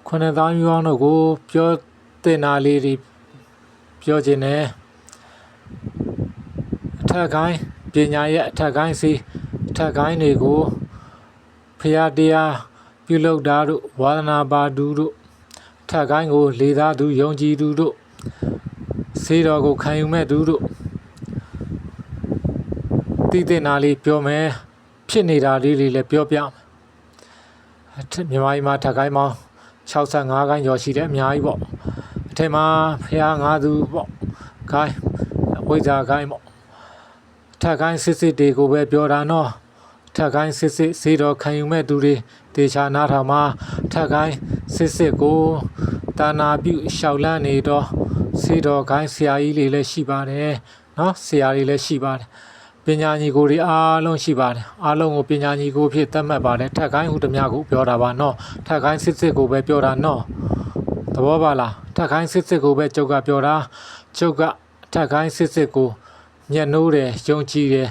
ခုနှစ်သားမျိုးအောင်တို့ကိုပြောတင်နာလေးတွေပြောခြင်းနဲ့အထက်ကိုင်းပညာရဲ့အထက်ကိုင်းစီအထက်ကိုင်းတွေကိုဖရာတရားပြုလုပ်တာတို့ဝါဒနာပါသူတို့အထက်ကိုင်းကိုလေးစားသူယုံကြည်သူတို့စေတော်ကိုခံယူမဲ့သူတို့တည်တဲ့နာလေးပြောမယ်ဖြစ်နေတာလေးတွေလည်းပြောပြမယ်မြန်မာပြည်မှာထက်ကိုင်းပေါင်း65ကိုင်းကျော်ရှိတယ်အများကြီးပေါ့အထက်မှာဖရာ5သူပေါ့ကိုင်းဝိဇ္ဇာကိုင်းပေါ့ထက်ကိုင်းစစ်စစ်တွေကိုပဲပြောတာနော်ထက်ကိုင်းစစ်စစ်စေတော်ခံယူမဲ့သူတွေတေချာနာထောင်မှာထက်ကိုင်းစစ်စစ်ကိုတာနာပြုလျှောက်လန်းနေတော့စေတော်ကိုင်းဆရာကြီးတွေလည်းရှိပါတယ်နော်ဆရာတွေလည်းရှိပါတယ်ပညာညီကိုတွေအားလုံးရှိပါတယ်အားလုံးကိုပညာညီကိုဖြစ်သတ်မှတ်ပါတယ်ထက်ကိုင်းဟူသမျှကိုပြောတာပါနော်ထက်ကိုင်းစစ်စစ်ကိုပဲပြောတာနော်သဘောပါလားထက်ကိုင်းစစ်စစ်ကိုပဲကျုပ်ကပြောတာကျုပ်ကထက်ကိုင်းစစ်စစ်ကိုမျက်နှိုးတယ်ယုံကြည်တယ်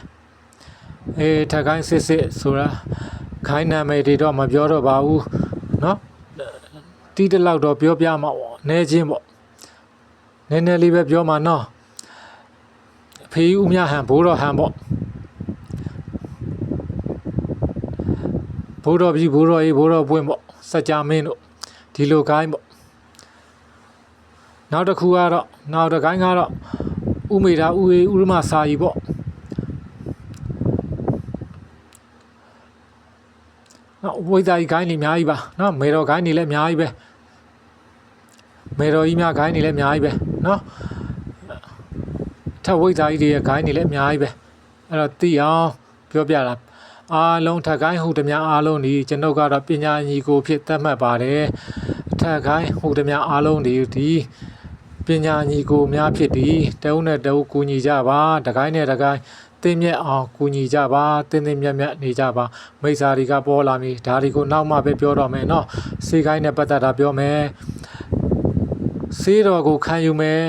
ထက်ကိုင်းစစ်စစ်ဆိုတာခိုင်းနာမည်တွေတော့မပြောတော့ပါဘူးနော်တီးတလောက်တော့ပြောပြမှာပေါ့နဲချင်းပေါ့နည်းနည်းလေးပဲပြောမှာနော်ဖေးဦးမြဟန်ဘိုးတော်ဟန်ပေါ့ဘိုးတော်ကြီးဘိုးတော်ကြီးဘိုးတော်ပွင့်ပေါ့စัจ जा မင်းတို့ဒီလိုကိုင်းပေါ့နောက်တစ်ခုကတော့နောက်တစ်ကိုင်းကတော့ဥမေတာဥေဥရမစာကြီးပေါ့နော်ဝိဇ္ဇာကြီးကိုင်းနေအများကြီးပါနော်မေတော်ကိုင်းနေလည်းအများကြီးပဲမေတော်ကြီးများကိုင်းနေလည်းအများကြီးပဲနော်ထက်ဝိဇ္ဇာကြီးတွေရဲ့ဂိုင်းတွေလည်းအများကြီးပဲအဲ့တော့သိအောင်ပြောပြတာအားလုံးထက်ဂိုင်းဟူသည်များအားလုံးဒီကျွန်ုပ်ကတော့ပညာညီကိုဖြစ်သတ်မှတ်ပါတယ်ထက်ဂိုင်းဟူသည်များအားလုံးဒီပညာညီကိုများဖြစ်သည်တအုပ်နဲ့တအုပ်ကူညီကြပါတဂိုင်းနဲ့တဂိုင်းတင်းမြက်အောင်ကူညီကြပါတင်းတင်းမြက်မြက်နေကြပါမိစ္ဆာတွေကပေါ်လာပြီဒါတွေကိုနောက်မှပဲပြောတော့မယ်နော်စေဂိုင်းနဲ့ပတ်သက်တာပြောမယ်စေတော်ကိုခံယူမယ်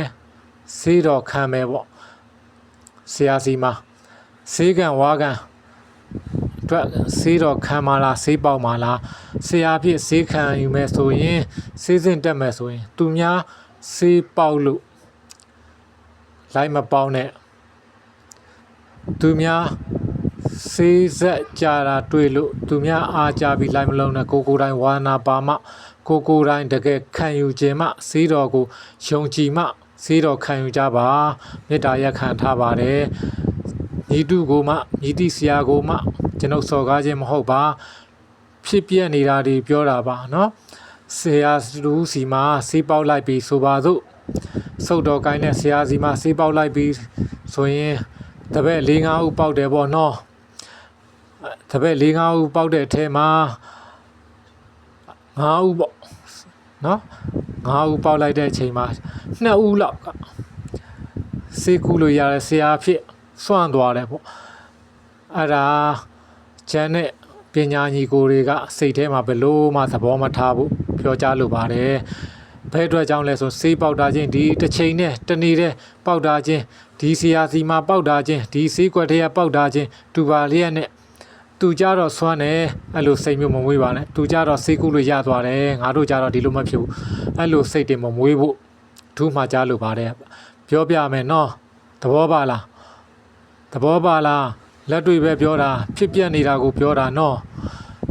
စေတော်ခံမယ်ပေါ့ဆရာစီမှာဆေးကန်ဝါကန်အတွက်ဆေးတော်ခံမလားဆေးပေါက်မလားဆရာဖြစ်ဆေးခံယူမယ်ဆိုရင်ဆေးစင်တက်မယ်ဆိုရင်သူများဆေးပေါက်လို့လိုက်မပေါက်နဲ့သူများဆေးဆက်ကြတာတွေ့လို့သူများအားကြပြီးလိုက်မလုံးနဲ့ကိုတိုင်းဝါနာပါမကိုတိုင်းတကယ်ခံယူခြင်းမှဆေးတော်ကိုယုံကြည်မှဆေးတော်ခံယူကြပါမေတ္တာရက်ခံထားပါတယ်ညီတုကိုမှညီတိဆရာကိုမှကျွန်ုပ်စော်ကားခြင်းမဟုတ်ပါဖြစ်ပြနေတာတွေပြောတာပါနော်ဆရာလူစီမှာဆေးပေါက်လိုက်ပြီးဆိုပါစို့စုတ်တော်ကိုင်းနဲ့ဆရာစီမှာဆေးပေါက်လိုက်ပြီးဆိုရင်တပည့်၄-၅ဦးပေါက်တယ်ပေါ့နော်တပည့်၄-၅ဦးပေါက်တဲ့အထဲမှာ5ဦးပေါ့နော်5ဦးပေါက်လိုက်တဲ့အချိန်မှာ2ဦးလောက်ကစေကူလို့ရတယ်ဆရာဖြစ်စွန့်သွားတယ်ပေါ့အဲ့ဒါကျန်တဲ့ပညာညီကိုတွေကစိတ်ထဲမှာဘယ်လို့မှသဘောမထားဘူးပြောကြလို့ပါတယ်ဘယ်အတွက်ကြောင့်လဲဆိုစေးပေါက်တာချင်းဒီတစ်ချိန်နဲ့တနေ့တည်းပေါက်တာချင်းဒီဆရာစီမှာပေါက်တာချင်းဒီစေးကွက်ထဲကပေါက်တာချင်းတူပါလျက်နဲ့သူကြတော့စွမ်းတယ်အဲ့လိုစိတ်မျိုးမမွေးပါနဲ့သူကြတော့စေးကူလို့ရသွားတယ်ငါတို့ကြတော့ဒီလိုမဖြစ်ဘူးအဲ့လိုစိတ်တွေမမွေးဖို့ထူးမှကြားလို့ပါတယ်ပြောပြမယ်နော်သဘောပါလားသဘောပါလားလက်တွေ့ပဲပြောတာဖြစ်ပြနေတာကိုပြောတာနော်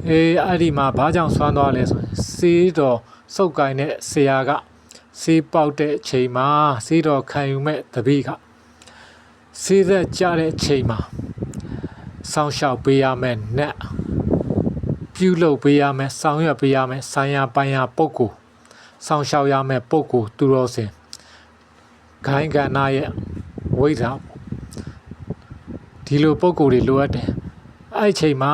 အဲ့ဒီမှာဘာကြောင့်စွမ်းသွားလဲဆိုရင်စေးတော်စုပ်ကိုင်းတဲ့ဆရာကစေးပေါက်တဲ့အချိန်မှာစေးတော်ခံယူမဲ့တပည့်ကစေးသက်ကြတဲ့အချိန်မှာစောင့်ရှောက်ပေးရမယ်နဲ့ပြုလုပ်ပေးရမယ်ဆောင်ရွက်ပေးရမယ်ဆိုင်ရာပိုင်ရာပုဂ္ဂိုလ်စောင့်ရှောက်ရမယ်ပုဂ္ဂိုလ်သူတော်စင်ဂိုင်းကဏ္ဍရဲ့ဝိဇ္ဇာဒီလိုပုဂ္ဂိုလ်တွေလိုအပ်တယ်အဲ့ဒီချိန်မှာ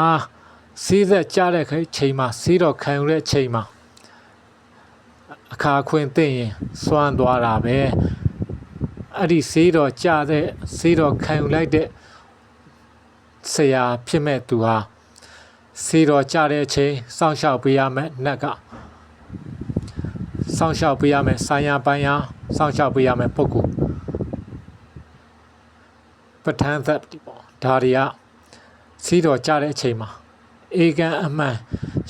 စေးသက်ကြတဲ့ချိန်မှာစေးတော်ခံယူတဲ့ချိန်မှာအခါခွင့်သိရင်စွန့်သွားတာပဲအဲ့ဒီစေးတော်ကြတဲ့စေးတော်ခံယူလိုက်တဲ့ဆရာဖြစ်မဲ့သူဟာစေးတော်ကြတဲ့အချိန်စောင့်ရှောက်ပေးရမယ်နတ်ကစောင့်ရှောက်ပေးရမယ်ဆိုင်ရာပိုင်ရာစောင့်ရှောက်ပေးရမယ်ပုဂ္ဂိုလ်ပဋ္ဌာန်းသက်ဒီပေါ့ဒါတွေကစေးတော်ကြတဲ့အချိန်မှာ အေကန်အမှန်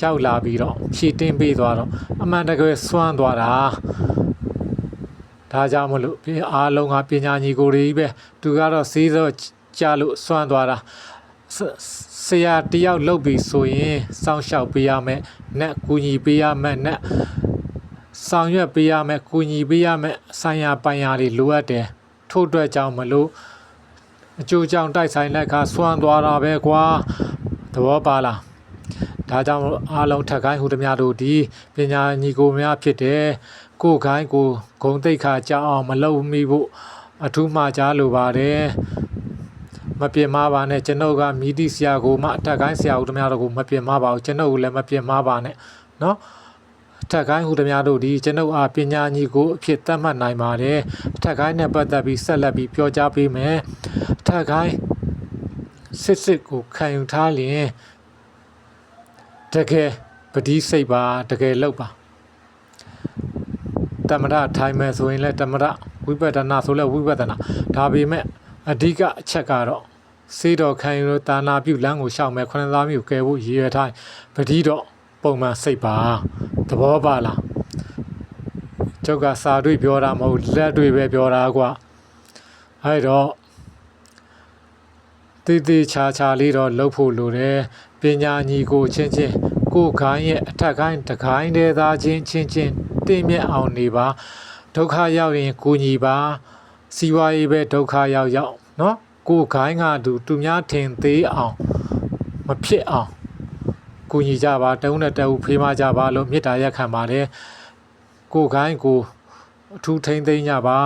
ရောက်လာပြီးတော့ဖြည့်တင်းပေးသွားတော့အမှန်တကယ်စွမ်းသွားတာဒါကြောင့်မလို့အားလုံးကပညာညီကိုတွေပဲသူကတော့စေးစောကြလို့စွမ်းသွားတာဆရာတယောက်လုပ်ပြီးဆိုရင်စောင့်ရှောက်ပေးရမယ်နဲ့ကူညီပေးရမယ်နဲ့ဆောင်ရွက်ပေးရမယ်ကူညီပေးရမယ်ဆိုင်ရာပိုင်ရာတွေလိုအပ်တယ်ထို့အတွက်ကြောင့်မလို့အကျိုးကြောင့်တိုက်ဆိုင်လိုက်ကစွမ်းသွားတာပဲကွာသဘောပါလားဒါကြောင့်အားလုံးထက်ကိုင်းဟူသည်များတို့ဒီပညာညီကိုများဖြစ်တယ်ကိုယ်ကိုင်းကိုဂုံတိတ်ခါကြောက်အောင်မလုပ်မိဖို့အထူးမှကြားလိုပါတယ်မပြင်းမပါနဲ့ကျွန်ုပ်ကမိတိဆရာကိုမှထက်ကိုင်းဆရာဟူသည်များတို့ကိုမပြင်းမပါဘူးကျွန်ုပ်ကိုလည်းမပြင်းမပါနဲ့နော်ထက်ကိုင်းဟူသည်များတို့ဒီကျွန်ုပ်အားပညာညီကိုအဖြစ်သတ်မှတ်နိုင်ပါတယ်ထက်ကိုင်းနဲ့ပတ်သက်ပြီးဆက်လက်ပြီးပြောကြားပေးမယ်ထက်ကိုင်းစစ်ကိုခံယူထားလျင်တကယ်ပတိစိတ်ပါတကယ်လောက်ပါတမရထိုင်မယ်ဆိုရင်လည်းတမရဝိပဿနာဆိုလည်းဝိပဿနာဒါပေမဲ့အဓိကအချက်ကတော့စေတော်ခံယူလို့တာနာပြုလမ်းကိုရှောက်မယ်ခொနသားမျိုးကယ်ဖို့ရည်ရွယ်ထားပတိတော့ပုံမှန်စိတ်ပါသဘောပါလားကျုပ်ကစာတွေ့ပြောတာမဟုတ်လက်တွေ့ပဲပြောတာကွာအဲ့တော့တည်တည်ချာချာလေးတော့လှုပ်ဖို့လိုတယ်ပညာညီကိုချင်းချင်းကိုယ်ခိုင်းရဲ့အထက်ခိုင်းတခိုင်းတဲ့သားချင်းချင်းချင်းတင့်မြတ်အောင်နေပါဒုက္ခရောက်ရင်ကိုညီပါစီဝါရေးပဲဒုက္ခရောက်နော်ကိုယ်ခိုင်းကသူများထင်သေးအောင်မဖြစ်အောင်ကိုညီကြပါတုံးနဲ့တူဖေးမကြပါလို့မေတ္တာရက်ခံပါတယ်ကိုယ်ခိုင်းကိုအထူးထိမ့်သိမ်းကြပါ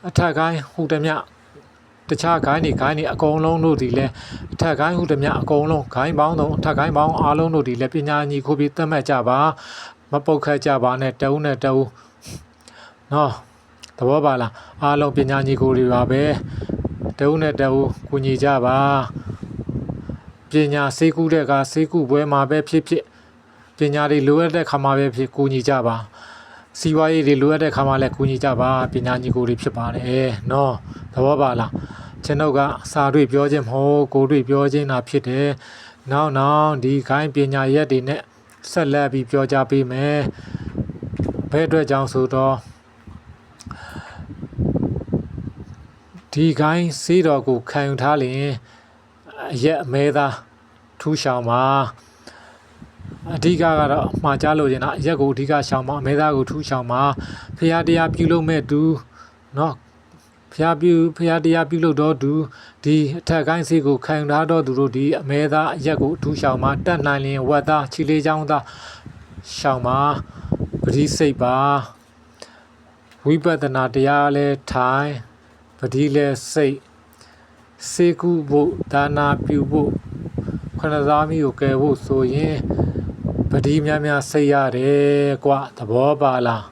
အထက်ခိုင်းဟူသည်မြတခြားဂိုင်းတွေအကုန်လုံးတို့ဒီလဲအထက်ဂိုင်းဟူသည်မြအကုန်လုံးဂိုင်းပေါင်းတော့အထက်ဂိုင်းပေါင်းအားလုံးတို့ဒီလဲပညာညီကိုပြီးသတ်မှတ်ကြပါမပုတ်ခတ်ကြပါနဲ့တုံးနဲ့တူနော်သဘောပါလားအားလုံးပညာညီကိုတွေပါပဲတုံးနဲ့တူကူညီကြပါပညာစေကူတဲ့ကစေကူပွဲမှာပဲဖြစ်ပညာတွေလိုအပ်တဲ့ခါမှာပဲဖြစ်ကူညီကြပါစီဝါရေးတွေလိုအပ်တဲ့ခါမှာလည်းကူညီကြပါပညာညီကိုတွေဖြစ်ပါတယ်နော်သဘောပါလားကျွန်ုပ်ကစာတွေ့ပြောခြင်းမဟုတ်ကိုတွေ့ပြောခြင်းသာဖြစ်တယ်နောက်ဒီခိုင်းပညာရက်တွေနဲ့ဆက်လက်ပြီးပြောကြပေးမယ်ဘယ်အတွက်ကြောင့်ဆိုတော့ဒီခိုင်းစေးတော်ကိုခံယူထားလျင်အရက်အမဲသားထူးရှောင်ပါအဓိကကတော့မှာကြားလို့ရင်အရက်ကိုအဓိကရှောင်ပါအမဲသားကိုထူးရှောင်ပါဖရာတရားပြုလုပ်မဲ့သူနော်ဖရာတရားပြုလုပ်တော့သူဒီအထက်ကိုင်းစီကိုခံထားတော့သူတို့ဒီအမဲသားအရက်ကိုထူးရှောင်ပါတတ်နိုင်ရင်ဝတ်သားချီလေးချောင်းသားရှောင်ပါပတိစိတ်ပါဝိပဿနာတရားလဲထိုင်ပတိလဲစိတ်စေကုဖို့ဒါနာပြုဖို့ခဏသားမျိုးကိုကယ်ဖို့ဆိုရင်ပတိများစိတ်ရတယ်ကွာသဘောပါလား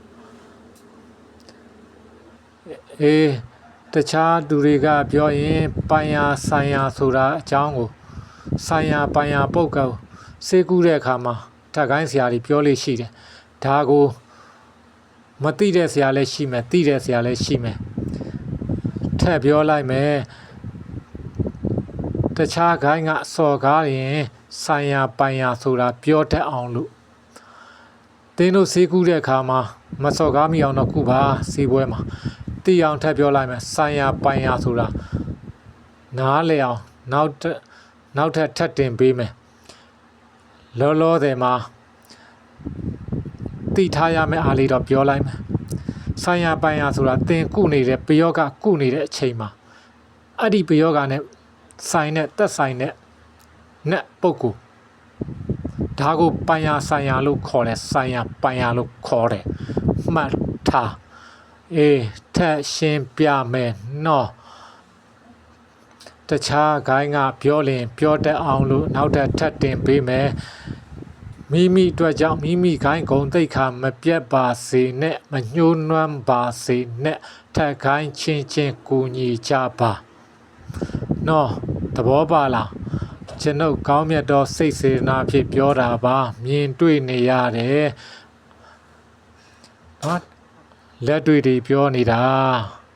တခြားသူတွေကပြောရင်ပိုင်ယာဆိုင်ယာဆိုတာအကြောင်းကိုဆိုင်ယာပိုင်ယာပုတ်ကောစေကူးတဲ့အခါမှာဓာတ်ကိုင်းဆရာတွေပြောလို့ရှိတယ်ဒါကိုမသိတဲ့ဆရာလည်းရှိမယ်သိတဲ့ဆရာလည်းရှိမယ်ထပ်ပြောလိုက်မယ်တခြားခိုင်းကစော်ကားရင်ဆိုင်ယာပိုင်ယာဆိုတာပြောတတ်အောင်လို့တင်းတို့စေးကူးတဲ့အခါမှာမစော်ကားမိအောင်တော့ခုပါစေးပွဲမှာတီအောင်ထပ်ပြောလိုက်မယ်ဆိုင်ယာပိုင်ယာဆိုတာနားလေအောင်နောက်ထပ်ထပ်တင်ပေးမယ်လောတယ်မှာတိထားရမယ့်အားလေးတော့ပြောလိုက်မယ်ဆိုင်ယာပိုင်ယာဆိုတာတင်ကုနေတဲ့ပယောဂကုနေတဲ့အချိန်မှာအဲ့ဒီပယောဂနဲ့ဆိုင်နဲ့တက်ဆိုင်နဲ့ပုဂ္ဂိုလ်ဒါကိုပိုင်ယာဆိုင်ယာလို့ခေါ်တယ်ဆိုင်ယာပိုင်ယာလို့ခေါ်တယ်မှတ်ထားထက်ရှင်းပြမယ်နော်တခြားဂိုင်းကပြောရင်ပြောတတ်အောင်လို့နောက်ထပ်တင်ပေးမယ်မိအတွက်ကြောင့်မိဂိုင်းဂုံတိတ်ခါမပြတ်ပါစေနဲ့မညှိုးနွမ်းပါစေနဲ့ထက်ဂိုင်းချင်းကူညီကြပါနော်သဘောပါလားကျွန်ုပ်ကောင်းမြတ်သောစိတ်စေတနာဖြင့်ပြောတာပါမြင်တွေ့နေရတယ်နော်လက်တွေ့တွေပြောနေတာ